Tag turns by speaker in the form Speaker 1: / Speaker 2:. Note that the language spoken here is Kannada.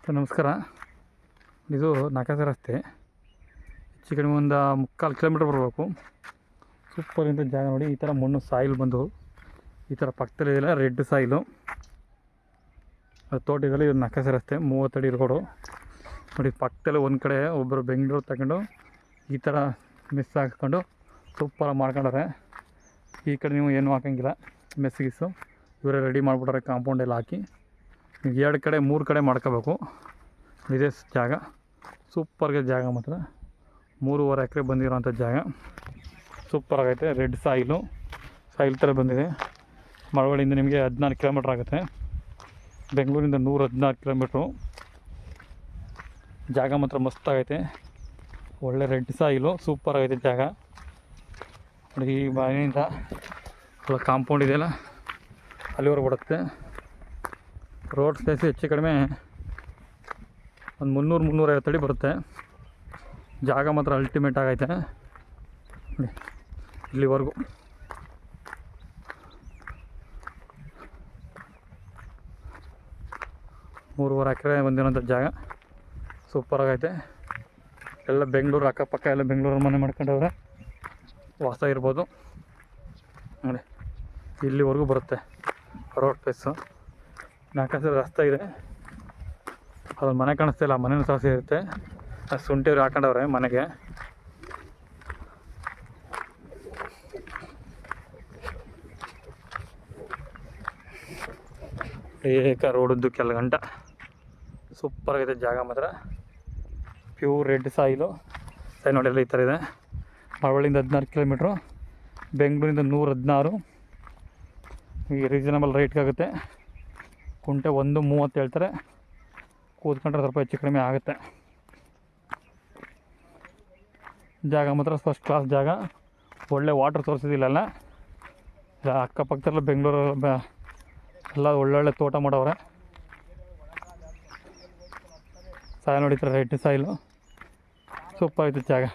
Speaker 1: ಸರ್ ನಮಸ್ಕಾರ. ಇದು ನಾಕಾಸೆ ರಸ್ತೆ, ಹೆಚ್ಚು ಕಡಿಮೆ ಒಂದು 3/4 ಕಿಲೋಮೀಟ್ರ್ ಬರಬೇಕು. ಸೂಪರ್ ಇಂಥ ಜಾಗ ನೋಡಿ. ಈ ಥರ ಮಣ್ಣು ಸಾಯಿಲ್ ಬಂದು ಈ ಥರ ಪಕ್ಕದಲ್ಲಿ ಇದೆಲ್ಲ ರೆಡ್ ಸಾಯಿಲು. ಅದು ತೋಟದಲ್ಲಿ ಇದು ನಾಕಾಸೆ ರಸ್ತೆ, 30 ಅಡಿ ರೋಡು ನೋಡಿ. ಪಕ್ಕದಲ್ಲಿ ಒಂದು ಕಡೆ ಒಬ್ಬರು ಬೆಂಗಳೂರು ತಗೊಂಡು ಈ ಥರ ಮೆಸ್ ಹಾಕ್ಕೊಂಡು ಸೂಪರಾಗಿ ಮಾಡ್ಕೊಂಡಾರೆ. ಈ ಕಡೆ ನೀವು ಏನೂ ಹಾಕೋಂಗಿಲ್ಲ, ಮೆಸ್ಸಿಗಿಸು ಇವರೇ ರೆಡಿ ಮಾಡಿಬಿಟ್ಟಾರೆ. ಕಾಂಪೌಂಡ್ ಎಲ್ಲ ಹಾಕಿ 2 ಕಡೆ 3 ಕಡೆ ಮಾಡ್ಕೋಬೇಕು. ಇದೇ ಜಾಗ, ಸೂಪರ್ಗೆ ಜಾಗ ಮಾತ್ರ. 3.5 ಎಕರೆ ಬಂದಿರೋಂಥ ಜಾಗ ಸೂಪರಾಗೈತೆ. ರೆಡ್ ಸಾಯಿಲ್ ಥರ ಬಂದಿದೆ. ಮಳವಳ್ಳಿಯಿಂದ ನಿಮಗೆ 14 ಕಿಲೋಮೀಟ್ರ್ ಆಗುತ್ತೆ. ಬೆಂಗಳೂರಿಂದ 114 ಕಿಲೋಮೀಟ್ರು. ಜಾಗ ಮಾತ್ರ ಮಸ್ತಾಗೈತೆ. ಒಳ್ಳೆ ರೆಡ್ ಸಾಯಿಲು ಸೂಪರಾಗೈತೆ ಜಾಗ ನೋಡಿ. ಈ ಮನೆಯಿಂದ ಒಳ್ಳೆ ಕಾಂಪೌಂಡ್ ಇದೆಯಲ್ಲ, ಅಲ್ಲಿವರೆಗೆ ಬರುತ್ತೆ. ರೋಡ್ ಸ್ಪೇಸ್ ಹೆಚ್ಚು ಕಡಿಮೆ ಒಂದು 300-350 ಅಡಿ ಬರುತ್ತೆ. ಜಾಗ ಮಾತ್ರ ಅಲ್ಟಿಮೇಟ್ ಆಗೈತೆ ನೋಡಿ. ಇಲ್ಲಿವರೆಗೂ ಮೂರುವರೆ ಎಕರೆ ಬಂದಿರೋಂಥ ಜಾಗ ಸೂಪರಾಗೈತೆ. ಎಲ್ಲ ಬೆಂಗಳೂರು ಅಕ್ಕಪಕ್ಕ ಎಲ್ಲ ಬೆಂಗಳೂರು ಮನೆ ಮಾಡ್ಕೊಂಡವ್ರೆ, ವಾಸ ಇರ್ಬೋದು ನೋಡಿ. ಇಲ್ಲಿವರೆಗೂ ಬರುತ್ತೆ ರೋಡ್ ಪ್ಲೇಸು. ನಾಕಾಸೆ ರಸ್ತೆ ಇದೆ, ಅದ್ರಲ್ಲಿ ಮನೆ ಕಾಣಿಸ್ತಾ ಇಲ್ಲ, ಮನೆಯೂ ಸಹ ಸೇರುತ್ತೆ. ಶುಂಠಿಯವ್ರು ಹಾಕೊಂಡವ್ರೆ ಮನೆಗೆ. ಏಕ ರೋಡದ್ದು ಕೆಲ ಗಂಟ ಸೂಪರಾಗಿದೆ ಜಾಗ ಮಾತ್ರ. ಪ್ಯೂರ್ ರೆಡ್ ಸಾಯಿಲು ನೋಡಿ. ಎಲ್ಲ ಈ ಥರ ಇದೆ. ಮಳವಳ್ಳಿಯಿಂದ 16 ಕಿಲೋಮೀಟ್ರು, ಬೆಂಗಳೂರಿಂದ 116. ಈಗ ರೀಸನಬಲ್ ರೇಟ್ಗಾಗುತ್ತೆ. ಕುಂಟೆ 1.30 ಹೇಳ್ತಾರೆ. ಕೂತ್ಕೊಂಡ್ರೆ ಸ್ವಲ್ಪ ಹೆಚ್ಚು ಕಡಿಮೆ ಆಗುತ್ತೆ. ಜಾಗ ಮಾತ್ರ ಫಸ್ಟ್ ಕ್ಲಾಸ್ ಜಾಗ. ಒಳ್ಳೆ ವಾಟರ್ ಸೋರ್ಸ್ ಇದಿಲ್ಲ. ಅಕ್ಕಪಕ್ಕದಲ್ಲ ಬೆಂಗಳೂರು ಎಲ್ಲ ಒಳ್ಳೊಳ್ಳೆ ತೋಟ ಮಾಡವ್ರೆ. ಸಾಯಿಲ್ ನೋಡಿತಾರೆ, ರೆಡ್ ಸಾಯಿಲು ಸೂಪರ್ ಐತೆ ಜಾಗ.